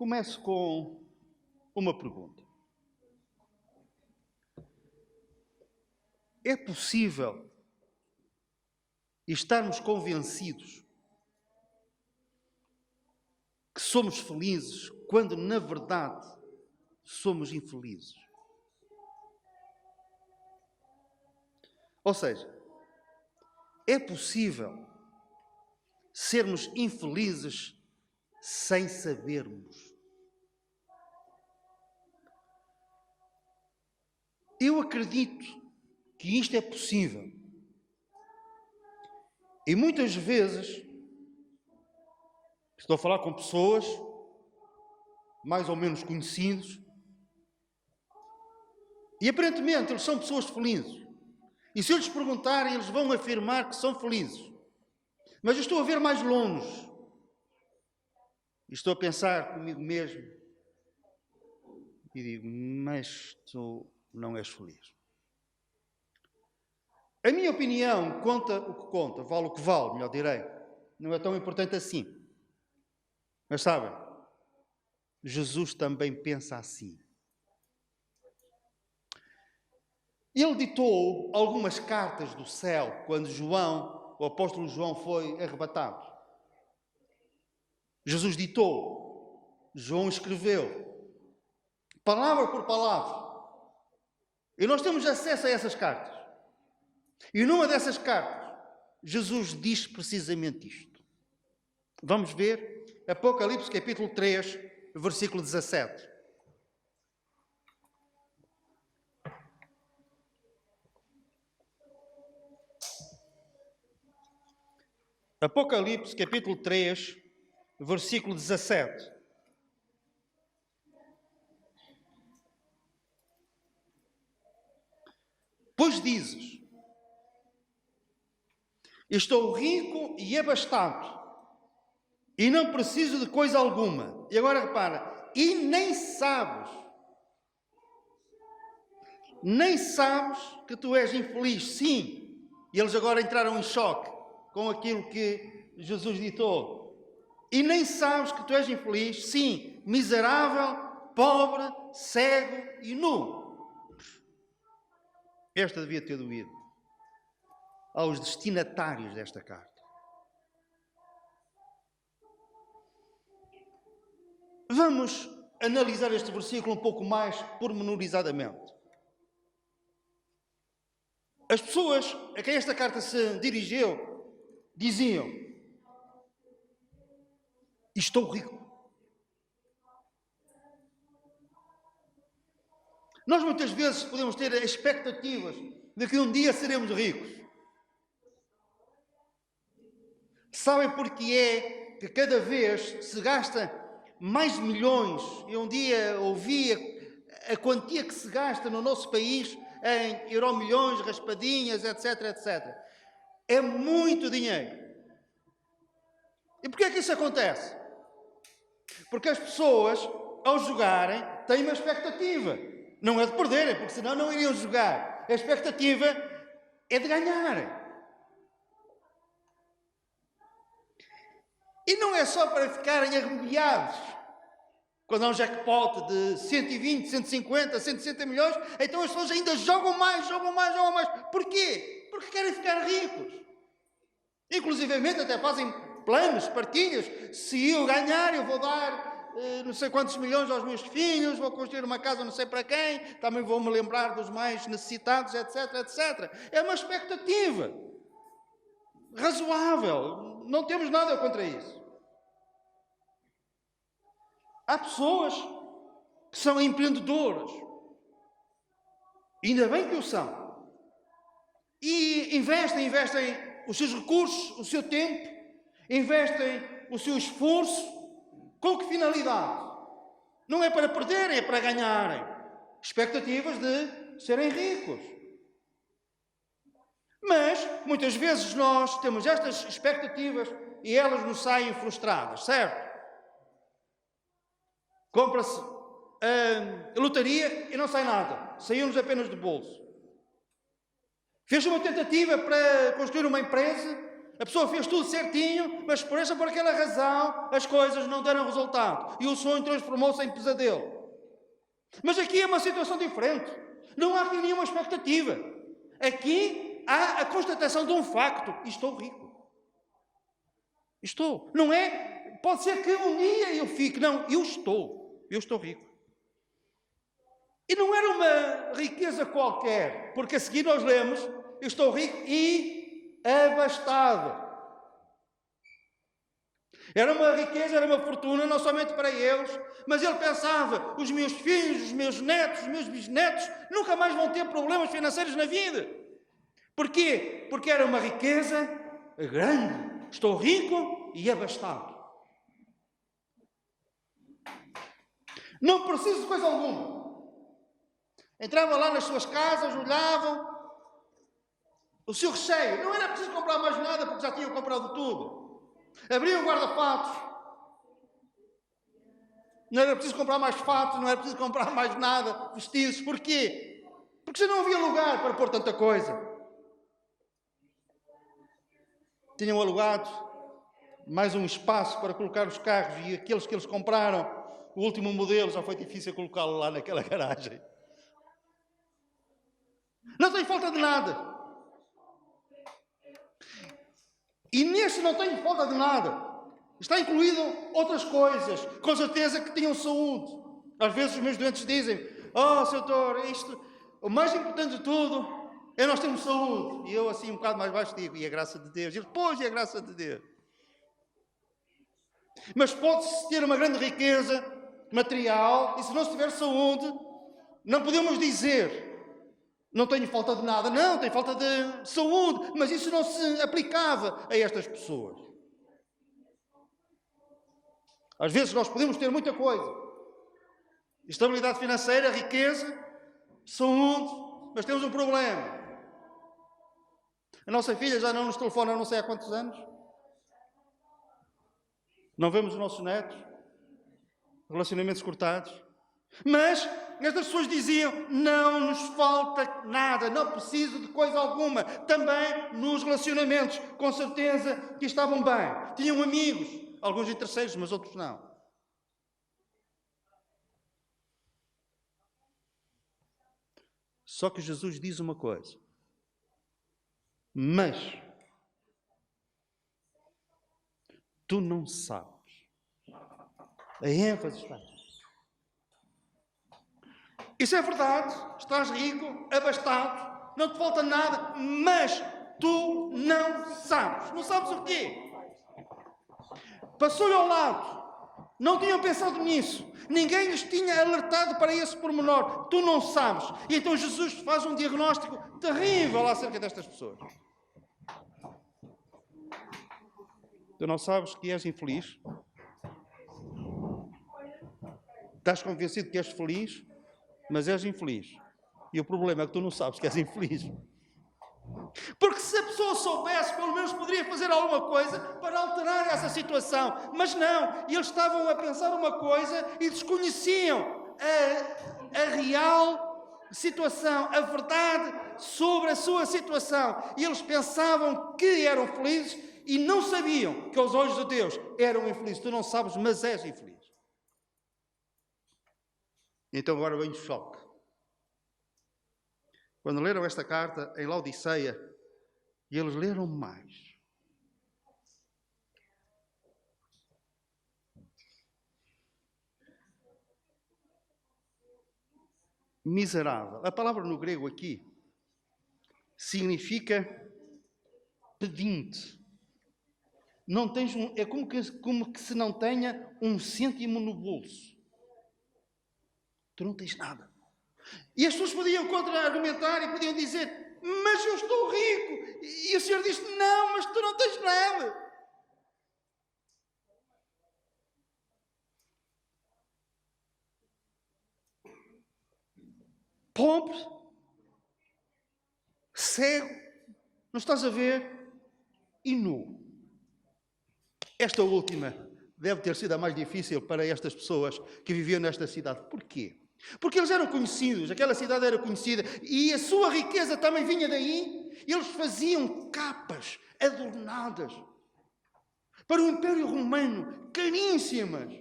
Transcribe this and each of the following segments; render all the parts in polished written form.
Começo com uma pergunta. É possível estarmos convencidos que somos felizes quando, na verdade, somos infelizes? Ou seja, é possível sermos infelizes sem sabermos? Eu acredito que isto é possível. E muitas vezes estou a falar com pessoas mais ou menos conhecidos e aparentemente eles são pessoas felizes. E se eu lhes perguntarem, eles vão afirmar que são felizes. Mas eu estou a ver mais longe. E estou a pensar comigo mesmo e digo, mas tu não és feliz. A minha opinião conta o que conta, vale o que vale, melhor direi. Não é tão importante assim. Mas sabem, Jesus também pensa assim. Ele ditou algumas cartas do céu quando o apóstolo João foi arrebatado. Jesus ditou, João escreveu, palavra por palavra. E nós temos acesso a essas cartas. E numa dessas cartas, Jesus diz precisamente isto. Vamos ver Apocalipse capítulo 3, versículo 17. Apocalipse capítulo 3, versículo 17. Pois dizes, estou rico e abastado, e não preciso de coisa alguma. E agora repara, e nem sabes que tu és infeliz. Sim, e eles agora entraram em choque com aquilo que Jesus ditou. E nem sabes que tu és infeliz. Sim, miserável, pobre, cego e nu. Esta devia ter doído aos destinatários desta carta. Vamos analisar este versículo um pouco mais pormenorizadamente. As pessoas a quem esta carta se dirigiu diziam, estou rico. Nós muitas vezes podemos ter expectativas de que um dia seremos ricos. Sabem porque é que cada vez se gasta mais milhões? Eu um dia ouvi a quantia que se gasta no nosso país em euromilhões, raspadinhas, etc, etc. É muito dinheiro. E porquê é que isso acontece? Porque as pessoas, ao jogarem, têm uma expectativa. Não é de perderem, porque senão não iriam jogar. A expectativa é de ganharem. E não é só para ficarem arrepiados. Quando há um jackpot de 120, 150, 160 milhões, então as pessoas ainda jogam mais. Porquê? Porque querem ficar ricos. Inclusivamente até fazem planos, partilhas. Se eu ganhar, eu vou dar não sei quantos milhões aos meus filhos, vou construir uma casa não sei para quem, também vou me lembrar dos mais necessitados, etc, etc. É uma expectativa razoável. Não temos nada contra isso. Há pessoas que são empreendedoras. Ainda bem que o são. E investem os seus recursos, o seu tempo, investem o seu esforço. Com que finalidade? Não é para perderem, é para ganharem. Expectativas de serem ricos. Mas, muitas vezes nós temos estas expectativas e elas nos saem frustradas, certo? Compra-se a lotaria e não sai nada. Saiu-nos apenas do bolso. Fez uma tentativa para construir uma empresa, A pessoa fez tudo certinho, mas por aquela razão as coisas não deram resultado. E o sonho transformou-se em pesadelo. Mas aqui é uma situação diferente. Não há aqui nenhuma expectativa. Aqui há a constatação de um facto. Estou rico. Estou. Não é? Pode ser que um dia eu fique. Não, eu estou. Eu estou rico. E não era uma riqueza qualquer. Porque a seguir nós lemos, eu estou rico e abastado. Era uma riqueza, era uma fortuna, não somente para eles, mas ele pensava, os meus filhos, os meus netos, os meus bisnetos, nunca mais vão ter problemas financeiros na vida. Porquê? Porque era uma riqueza grande. Estou rico e abastado. Não preciso de coisa alguma. Entravam lá nas suas casas, olhavam, o seu recheio, não era preciso comprar mais nada porque já tinham comprado tudo. Abriam o guarda-fatos, não era preciso comprar mais fatos, não era preciso comprar mais nada, vestidos. Porquê? Porque já não havia lugar para pôr tanta coisa. Tinham alugado mais um espaço para colocar os carros e aqueles que eles compraram, o último modelo, já foi difícil colocá-lo lá naquela garagem. Não tem falta de nada. E neste não tenho falta de nada. Está incluído outras coisas. Com certeza que tinham saúde. Às vezes os meus doentes dizem, oh, Sr. Doutor, o mais importante de tudo é nós termos saúde. E eu assim um bocado mais baixo digo, e a graça de Deus. E ele, pois, e a graça de Deus. Mas pode-se ter uma grande riqueza material e se não se tiver saúde, não podemos dizer não tenho falta de nada. Não, tenho falta de saúde. Mas isso não se aplicava a estas pessoas. Às vezes nós podemos ter muita coisa. Estabilidade financeira, riqueza, saúde, mas temos um problema. A nossa filha já não nos telefona não sei há quantos anos. Não vemos os nossos netos. Relacionamentos cortados. Mas estas pessoas diziam, não nos falta nada, não preciso de coisa alguma. Também nos relacionamentos, com certeza que estavam bem. Tinham amigos, alguns interesseiros, mas outros não. Só que Jesus diz uma coisa. Mas tu não sabes. A ênfase está aqui. Isso é verdade, estás rico, abastado, não te falta nada, mas tu não sabes. Não sabes o quê? Passou-lhe ao lado, não tinham pensado nisso, ninguém lhes tinha alertado para esse pormenor. Tu não sabes. E então Jesus faz um diagnóstico terrível acerca destas pessoas. Tu não sabes que és infeliz? Estás convencido que és feliz? Mas és infeliz. E o problema é que tu não sabes que és infeliz. Porque se a pessoa soubesse, pelo menos poderia fazer alguma coisa para alterar essa situação. Mas não. Eles estavam a pensar uma coisa e desconheciam a real situação, a verdade sobre a sua situação. E eles pensavam que eram felizes e não sabiam que aos olhos de Deus eram infelizes. Tu não sabes, mas és infeliz. Então agora vem o choque. Quando leram esta carta em Laodiceia, e eles leram mais. Miserável. A palavra no grego aqui significa pedinte. Não tens é como que se não tenha um cêntimo no bolso. Tu não tens nada. E as pessoas podiam contra-argumentar e podiam dizer, mas eu estou rico. E o Senhor diz, não, mas tu não tens nada. Pobre, cego, não estás a ver, e nu. Esta última deve ter sido a mais difícil para estas pessoas que viviam nesta cidade. Porquê? Porque eles eram conhecidos, aquela cidade era conhecida, e a sua riqueza também vinha daí. Eles faziam capas adornadas para o Império Romano, caríssimas.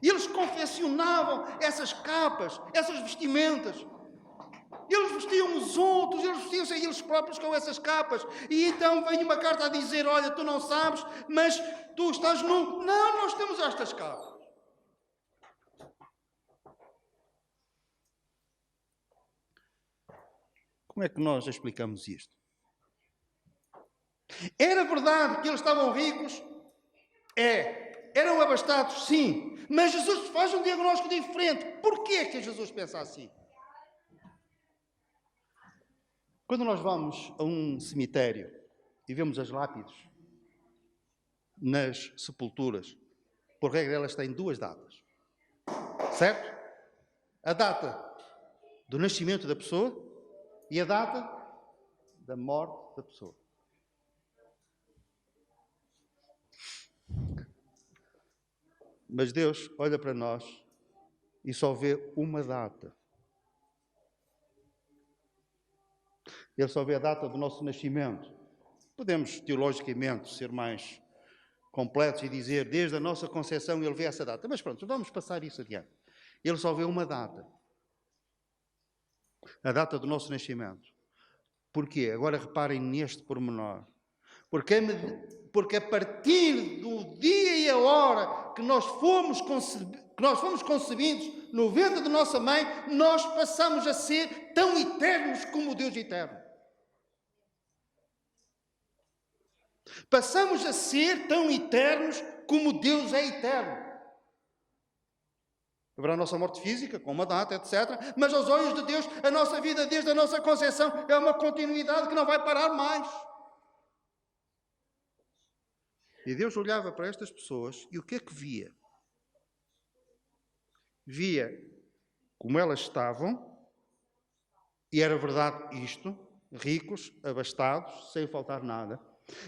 E eles confeccionavam essas capas, essas vestimentas. Eles vestiam os outros, eles vestiam-se a eles próprios com essas capas. E então vem uma carta a dizer, olha, tu não sabes, mas tu estás nu. Não, nós temos estas capas. Como é que nós explicamos isto? Era verdade que eles estavam ricos? Eram abastados? Sim. Mas Jesus faz um diagnóstico diferente. Porquê que Jesus pensa assim? Quando nós vamos a um cemitério e vemos as lápides nas sepulturas, por regra elas têm 2 datas. Certo? A data do nascimento da pessoa e a data da morte da pessoa. Mas Deus olha para nós e só vê uma data. Ele só vê a data do nosso nascimento. Podemos, teologicamente, ser mais completos e dizer, desde a nossa concepção, ele vê essa data. Mas pronto, vamos passar isso adiante. Ele só vê uma data. A data do nosso nascimento. Porquê? Agora reparem neste pormenor. Porque a partir do dia e a hora que nós fomos concebidos no ventre de nossa mãe, nós passamos a ser tão eternos como o Deus eterno. Passamos a ser tão eternos como Deus é eterno. Haverá a nossa morte física, com uma data, etc. Mas aos olhos de Deus, a nossa vida desde a nossa concepção é uma continuidade que não vai parar mais. E Deus olhava para estas pessoas e o que é que via? Via como elas estavam, e era verdade isto, ricos, abastados, sem faltar nada.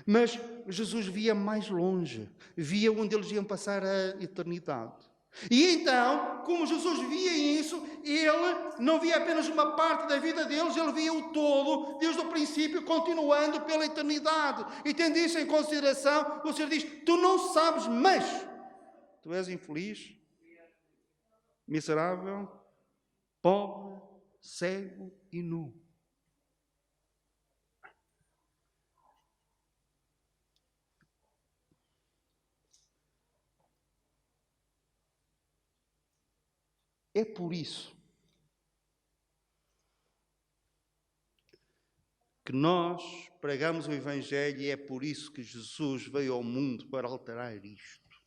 Mas Jesus via mais longe, via onde eles iam passar a eternidade. E então, como Jesus via isso, ele não via apenas uma parte da vida deles, ele via o todo, desde o princípio, continuando pela eternidade. E tendo isso em consideração, o Senhor diz, tu não sabes, mas tu és infeliz, miserável, pobre, cego e nu. É por isso que nós pregamos o Evangelho e é por isso que Jesus veio ao mundo para alterar isto.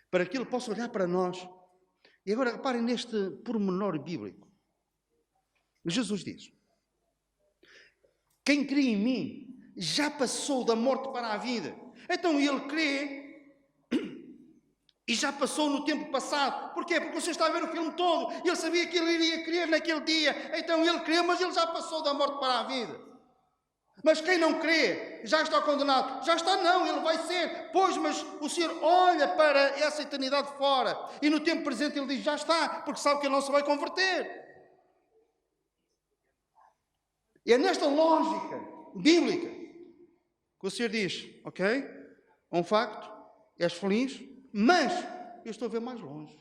Para que Ele possa olhar para nós. E agora reparem neste pormenor bíblico. Jesus diz, quem crê em mim já passou da morte para a vida. Então ele crê e já passou no tempo passado. Porquê? Porque o Senhor está a ver o filme todo. Ele sabia que ele iria crer naquele dia. Então ele crê, mas ele já passou da morte para a vida. Mas quem não crê, já está condenado. Já está não, ele vai ser. Pois, mas o Senhor olha para essa eternidade fora. E no tempo presente ele diz, já está. Porque sabe que ele não se vai converter. E é nesta lógica bíblica que o Senhor diz, ok, um facto, és feliz, mas eu estou a ver mais longe.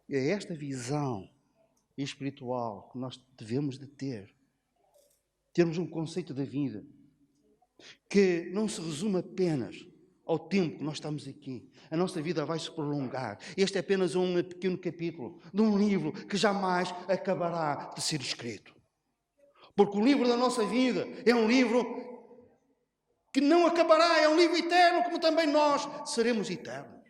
E é esta visão espiritual que nós devemos de ter. Termos um conceito da vida que não se resume apenas ao tempo que nós estamos aqui. A nossa vida vai se prolongar. Este é apenas um pequeno capítulo de um livro que jamais acabará de ser escrito. Porque o livro da nossa vida é um livro que não acabará, é um livro eterno, como também nós seremos eternos.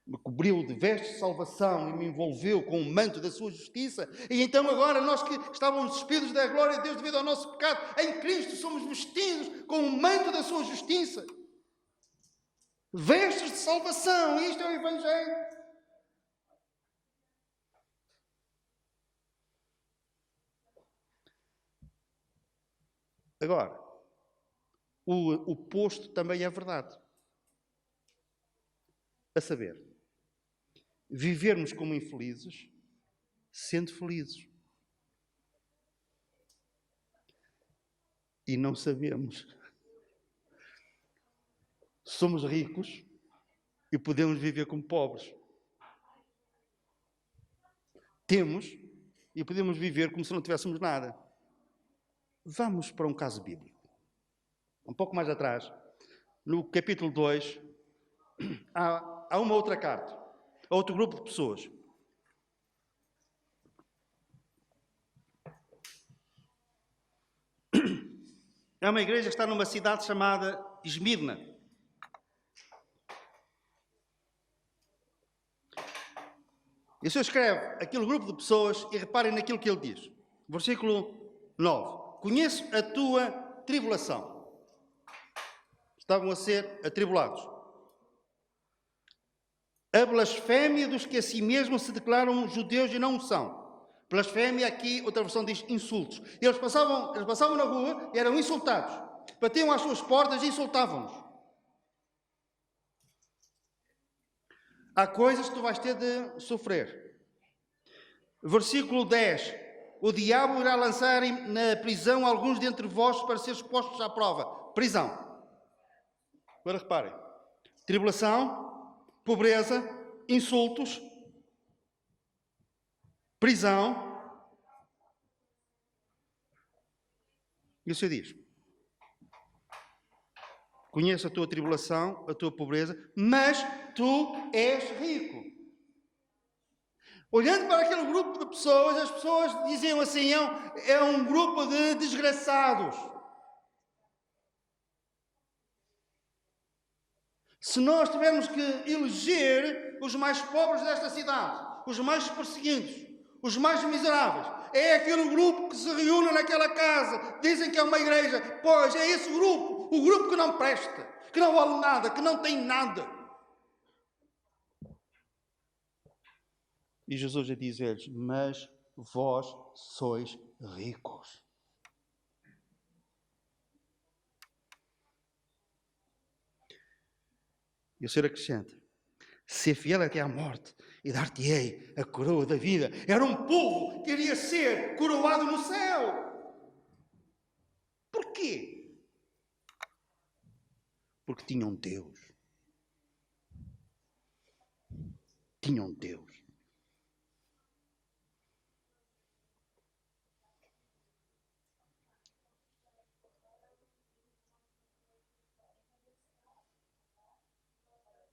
Me cobriu de vestes de salvação e me envolveu com o manto da sua justiça. E então agora nós que estávamos despidos da glória de Deus devido ao nosso pecado, em Cristo somos vestidos com o manto da sua justiça. Vestes de salvação, isto é o Evangelho. Agora, o oposto também é verdade. A saber, vivermos como infelizes, sendo felizes. E não sabemos. Somos ricos e podemos viver como pobres. Temos e podemos viver como se não tivéssemos nada. Vamos para um caso bíblico. Um pouco mais atrás, no capítulo 2, há uma outra carta, a outro grupo de pessoas. É uma igreja que está numa cidade chamada Esmirna. E o Senhor escreve aquele grupo de pessoas e reparem naquilo que ele diz. Versículo 9. Conheço a tua tribulação. Estavam a ser atribulados. A blasfémia dos que a si mesmos se declaram judeus e não o são. Blasfémia, aqui outra versão diz insultos. Eles passavam na rua e eram insultados. Batiam às suas portas e insultavam-nos. Há coisas que tu vais ter de sofrer. Versículo 10. O diabo irá lançar na prisão alguns dentre vós para ser expostos à prova. Prisão. Agora reparem. Tribulação, pobreza, insultos, prisão. E o Senhor diz: conheço a tua tribulação, a tua pobreza, mas tu és rico. Olhando para aquele grupo de pessoas, as pessoas diziam assim: é um grupo de desgraçados. Se nós tivermos que eleger os mais pobres desta cidade, os mais perseguidos, os mais miseráveis, é aquele grupo que se reúne naquela casa, dizem que é uma igreja, pois é esse grupo, o grupo que não presta, que não vale nada, que não tem nada. E Jesus já diz a eles: mas vós sois ricos. E o Senhor acrescenta: ser fiel até à morte e dar-te-ei a coroa da vida. Era um povo que iria ser coroado no céu. Porquê? Porque tinham Deus. Tinham Deus.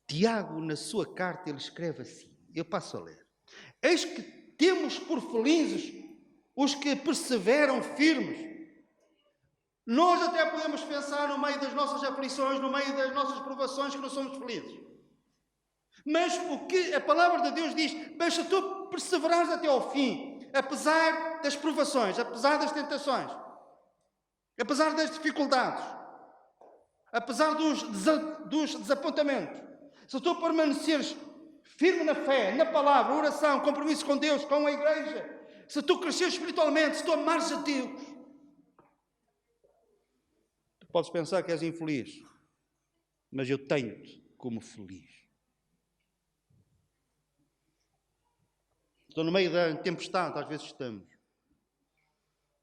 Tiago, na sua carta, ele escreve assim, eu passo a ler: eis que temos por felizes os que perseveram firmes. Nós até podemos pensar no meio das nossas aflições, no meio das nossas provações, que não somos felizes. Mas o que a palavra de Deus diz: mas se tu perseverares até ao fim, apesar das provações, apesar das tentações, apesar das dificuldades, apesar dos desapontamentos, se tu permaneceres firme na fé, na palavra, oração, compromisso com Deus, com a igreja, se tu cresceres espiritualmente, se tu amares a Deus, tu podes pensar que és infeliz, mas eu tenho-te como feliz. Estou no meio da tempestade, às vezes estamos,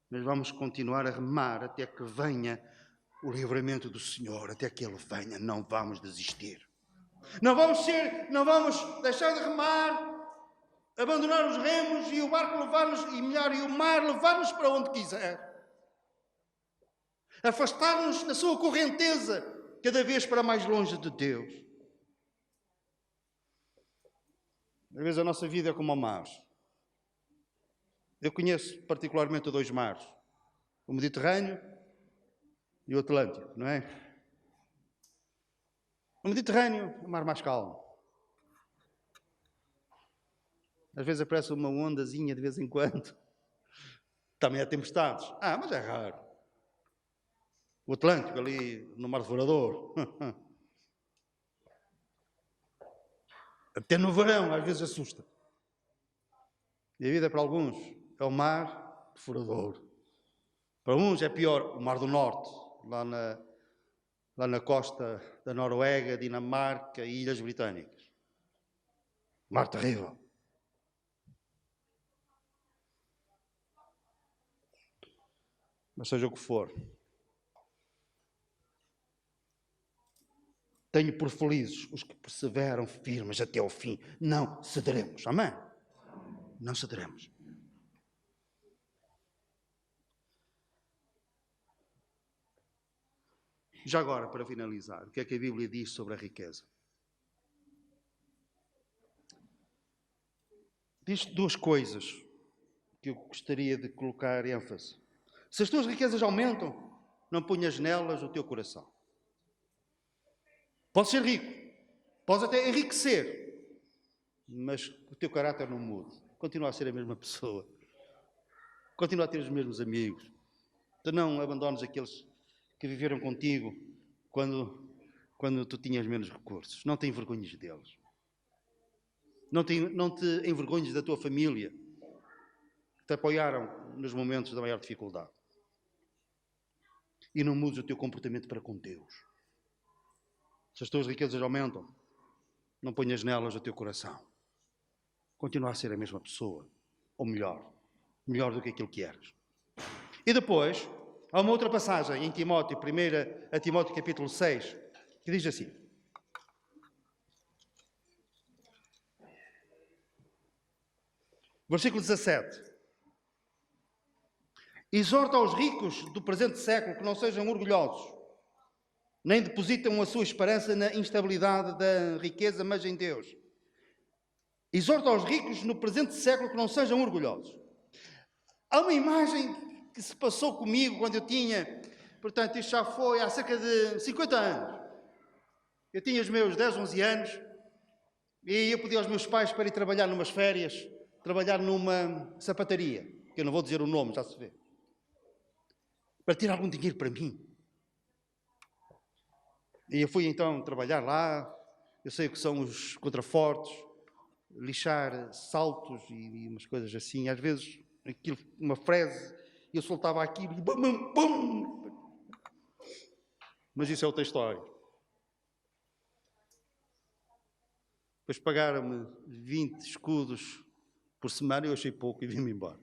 mas vamos continuar a remar até que venha o livramento do Senhor, até que Ele venha, não vamos desistir. Não vamos deixar de remar, abandonar os remos e o barco levar-nos, e o mar levar-nos para onde quiser. Afastar-nos da sua correnteza, cada vez para mais longe de Deus. Às vezes a nossa vida é como o mar. Eu conheço particularmente dois mares, o Mediterrâneo e o Atlântico, não é? O Mediterrâneo é o mar mais calmo. Às vezes aparece uma ondazinha de vez em quando. Também há tempestades. Mas é raro. O Atlântico, ali no Mar Devorador. Até no verão, às vezes assusta. E a vida para alguns é o Mar Devorador. Para uns é pior o Mar do Norte, lá na costa da Noruega, Dinamarca e Ilhas Britânicas. Mar terrível. Mas seja o que for, tenho por felizes os que perseveram firmes até ao fim. Não cederemos. Amém? Não cederemos. Já agora, para finalizar, o que é que a Bíblia diz sobre a riqueza? Diz duas coisas que eu gostaria de colocar ênfase. Se as tuas riquezas aumentam, não ponhas nelas o teu coração. Podes ser rico, podes até enriquecer, mas o teu caráter não muda. Continua a ser a mesma pessoa. Continua a ter os mesmos amigos. Tu não abandones aqueles que viveram contigo quando tu tinhas menos recursos. Não te envergonhes deles. Não te envergonhes da tua família, que te apoiaram nos momentos da maior dificuldade. E não mudes o teu comportamento para com Deus. Se as tuas riquezas aumentam, não ponhas nelas o teu coração. Continua a ser a mesma pessoa, ou melhor do que aquilo que eras. E depois, há uma outra passagem em Timóteo, 1 Timóteo capítulo 6, que diz assim: versículo 17. Exorta aos ricos do presente século que não sejam orgulhosos, nem depositam a sua esperança na instabilidade da riqueza, mas em Deus. Exorta aos ricos no presente século que não sejam orgulhosos. Há uma imagem que se passou comigo quando eu tinha, portanto, isto já foi há cerca de 50 anos. Eu tinha os meus 10, 11 anos e eu pedi aos meus pais para ir trabalhar numas férias, trabalhar numa sapataria, que eu não vou dizer o nome, já se vê, para ter algum dinheiro para mim. E eu fui então trabalhar lá, eu sei o que são os contrafortes, lixar saltos e umas coisas assim, às vezes aquilo, uma frese, eu soltava aquilo e bum, bum. Mas isso é outra história. Depois pagaram-me 20 escudos por semana, eu achei pouco e vim-me embora.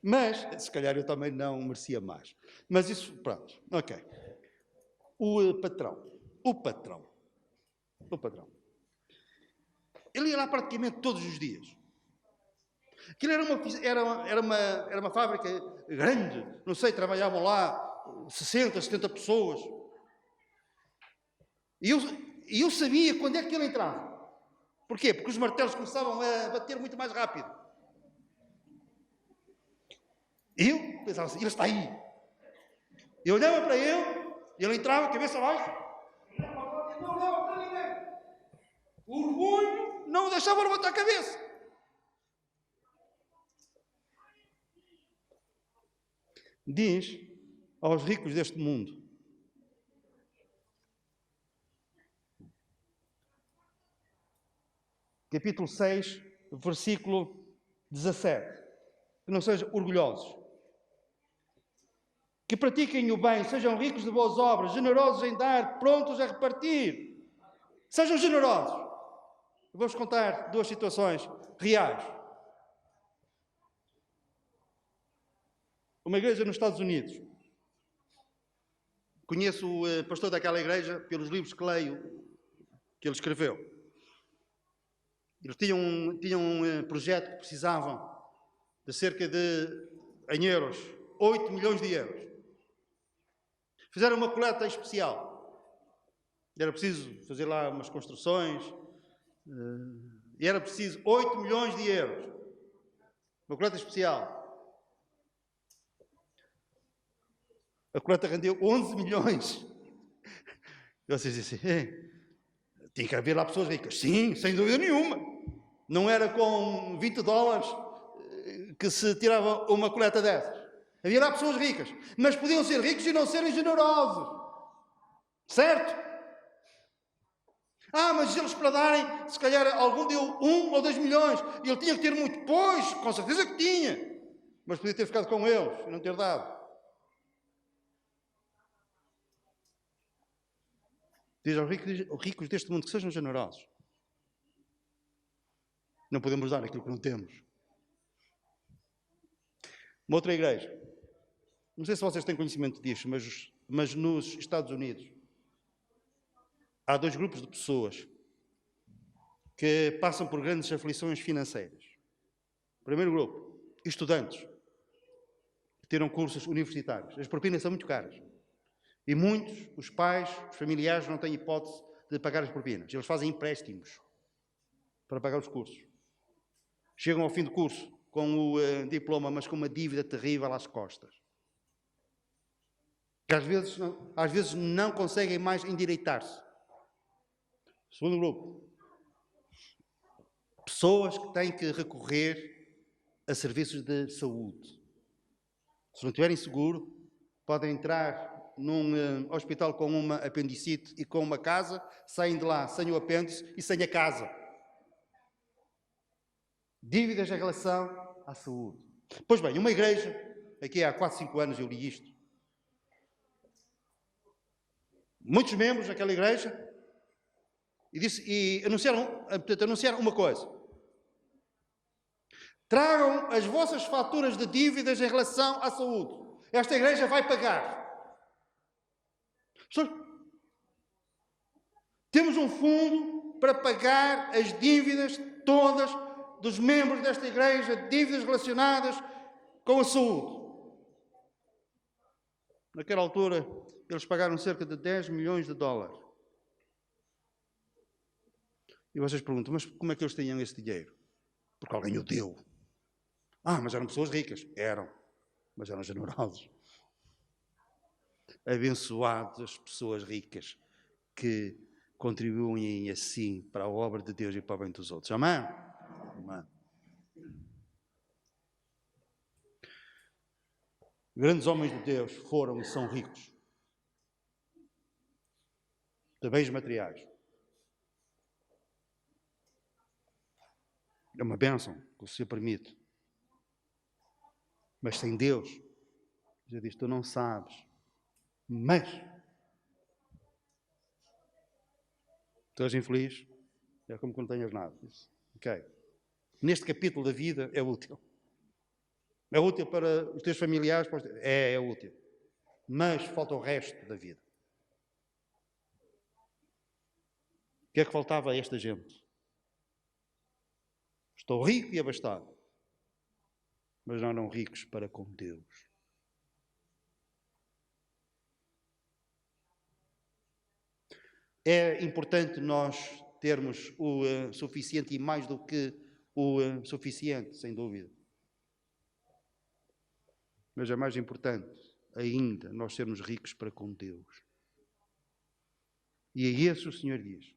Mas, se calhar eu também não merecia mais. Mas isso, pronto, ok. O patrão. Ele ia lá praticamente todos os dias. Aquilo era uma fábrica grande, não sei, trabalhavam lá 60, 70 pessoas. E eu sabia quando é que ele entrava. Porquê? Porque os martelos começavam a bater muito mais rápido. E eu pensava assim, ele está aí. Eu olhava para ele entrava, cabeça abaixo, e não olhava para ninguém. O orgulho não o deixava levantar a cabeça. Diz aos ricos deste mundo: capítulo 6, versículo 17, que não sejam orgulhosos, que pratiquem o bem, sejam ricos de boas obras, generosos em dar, prontos a repartir. Sejam generosos. Eu vou-vos contar duas situações reais. Uma igreja nos Estados Unidos. Conheço o pastor daquela igreja pelos livros que leio, que ele escreveu. Eles tinham um projeto que precisavam de cerca de, em euros, 8 milhões de euros. Fizeram uma coleta especial. Era preciso fazer lá umas construções. E era preciso 8 milhões de euros. Uma coleta especial. A coleta rendeu 11 milhões. E vocês dizem assim, tinha que haver lá pessoas ricas. Sim, sem dúvida nenhuma. Não era com 20 dólares que se tirava uma coleta dessas. Havia lá pessoas ricas. Mas podiam ser ricos e não serem generosos. Certo? Mas eles para darem, se calhar algum deu 1 ou 2 milhões. E ele tinha que ter muito. Pois, com certeza que tinha. Mas podia ter ficado com eles e não ter dado. Diz aos ricos deste mundo que sejam generosos. Não podemos dar aquilo que não temos. Uma outra igreja. Não sei se vocês têm conhecimento disto, mas nos Estados Unidos há 2 grupos de pessoas que passam por grandes aflições financeiras. Primeiro grupo, estudantes que tiram cursos universitários. As propinas são muito caras. E muitos, os pais, os familiares, não têm hipótese de pagar as propinas. Eles fazem empréstimos para pagar os cursos. Chegam ao fim do curso com o diploma, mas com uma dívida terrível às costas. Que às vezes não conseguem mais endireitar-se. Segundo grupo, pessoas que têm que recorrer a serviços de saúde. Se não tiverem seguro, podem entrar num hospital com uma apendicite e com uma casa, saem de lá sem o apêndice e sem a casa. Dívidas em relação à saúde. Pois bem, uma igreja, aqui há 4, 5 anos eu li isto, muitos membros daquela igreja, e anunciaram uma coisa: tragam as vossas faturas de dívidas em relação à saúde. Esta igreja vai pagar. Temos um fundo para pagar as dívidas todas dos membros desta igreja, dívidas relacionadas com a saúde. Naquela altura, eles pagaram cerca de 10 milhões de dólares. E vocês perguntam, mas como é que eles tinham esse dinheiro? Porque alguém o deu. Mas eram pessoas ricas. Eram, mas eram generosos. Abençoados as pessoas ricas que contribuem assim para a obra de Deus e para o bem dos outros. Amém? Amém. Grandes homens de Deus foram e são ricos de bens materiais. É uma bênção que o Senhor permite. Mas sem Deus, já diz, tu não sabes. Mas tu és infeliz, é como que não tenhas nada. Ok. Neste capítulo da vida é útil. É útil para os teus familiares? É útil. Mas falta o resto da vida. O que é que faltava a esta gente? Estou rico e abastado. Mas não eram ricos para com Deus. É importante nós termos o suficiente e mais do que o suficiente, sem dúvida. Mas é mais importante ainda nós sermos ricos para com Deus. E é isso o Senhor diz.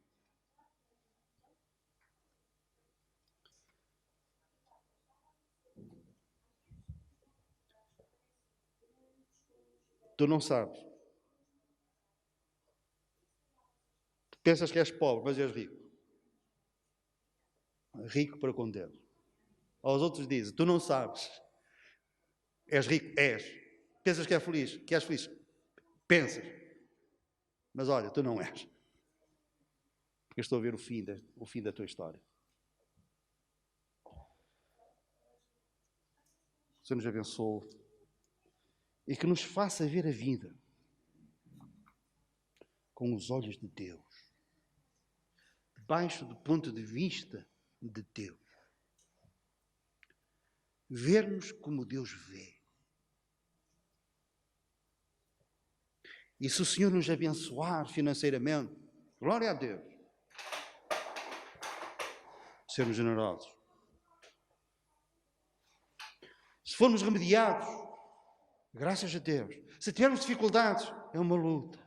Tu não sabes. Tu pensas que és pobre, mas és rico. Rico para com Deus. Aos outros dizem, tu não sabes. És rico? És. Pensas que és feliz? Pensas. Mas olha, tu não és. Porque eu estou a ver o fim da tua história. O Senhor nos abençoe e que nos faça ver a vida com os olhos de Deus, debaixo do ponto de vista de Deus. Vermos como Deus vê. E se o Senhor nos abençoar financeiramente, glória a Deus. Sermos generosos. Se formos remediados, graças a Deus. Se tivermos dificuldades, é uma luta.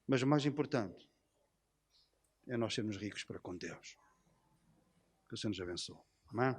Mas o mais importante é nós sermos ricos para com Deus. Que o Senhor nos abençoe. Amém?